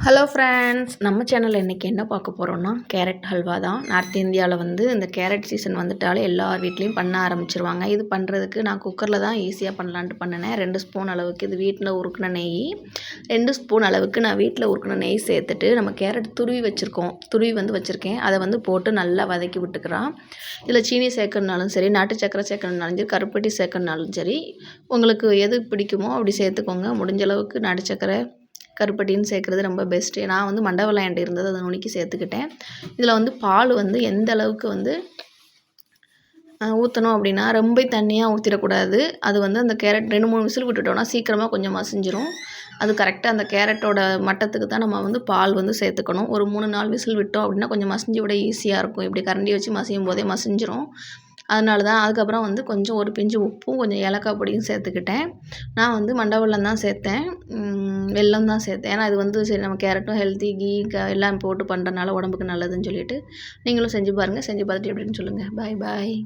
Hello friends, நம்ம சேனலில் இன்றைக்கி என்ன பார்க்க போகிறோன்னா கேரட் ஹல்வா தான். நார்த் இந்தியாவில் வந்து இந்த கேரட் சீசன் வந்துட்டாலே எல்லார் வீட்லேயும் பண்ண ஆரம்பிச்சிருவாங்க. இது பண்ணுறதுக்கு நான் குக்கரில் தான் ஈஸியாக பண்ணலான்ட்டு பண்ணினேன். 2 ஸ்பூன் அளவுக்கு இது வீட்டில் உருக்கின நெய், 2 ஸ்பூன் அளவுக்கு நான் வீட்டில் உருக்கின நெய் சேர்த்துட்டு நம்ம கேரட் துருவி வச்சுருக்கேன். அதை வந்து போட்டு நல்லா வதக்கி விட்டுக்கிறோம். இதில் சீனி சேர்க்கறனாலும் சரி, நாட்டு சக்கரை சேர்க்கறனாலும் சரி, கருப்பட்டி சேர்க்கறனாலும் சரி, உங்களுக்கு எது பிடிக்குமோ அப்படி சேர்த்துக்கோங்க. முடிஞ்ச அளவுக்கு நாட்டு சக்கரை கருப்பட்டின்னு சேர்க்குறது ரொம்ப பெஸ்ட்டு. நான் வந்து மண்டவெல்லம் என்கிட்ட இருந்தது, அதை நுணுக்கி சேர்த்துக்கிட்டேன். இதில் வந்து பால் வந்து எந்த அளவுக்கு வந்து ஊற்றணும் அப்படின்னா, ரொம்ப தண்ணியாக ஊற்றிடக்கூடாது. அது வந்து அந்த கேரட் 2, 3 விசில் விட்டுட்டோம்னா சீக்கிரமாக கொஞ்சம் மசிஞ்சிரும். அது கரெக்டாக அந்த கேரட்டோட மட்டத்துக்கு தான் நம்ம வந்து பால் வந்து சேர்த்துக்கணும். ஒரு 3, 4 விசில் விட்டோம் அப்படின்னா கொஞ்சம் மசிஞ்சு விட ஈஸியாக இருக்கும். இப்படி கரண்டி வச்சு மசியும் போதே மசிஞ்சிரும். அதனால தான். அதுக்கப்புறம் வந்து கொஞ்சம் ஒரு பிஞ்சு உப்பும் கொஞ்சம் ஏலக்காய் பொடியும் சேர்த்துக்கிட்டேன். நான் வந்து மண்டவெல்லம் தான் சேர்த்தேன், வெல்லம் தான் சேர்த்தேன். ஏன்னா இது வந்து சரி நம்ம கேரட்டும் ஹெல்த்தி, கீ எல்லாம் போட்டு பண்ணுறனால உடம்புக்கு நல்லதுன்னு சொல்லிட்டு நீங்களும் செஞ்சு பாருங்கள். செஞ்சு பார்த்துட்டு எப்படின்னு சொல்லுங்கள். பாய் பாய்.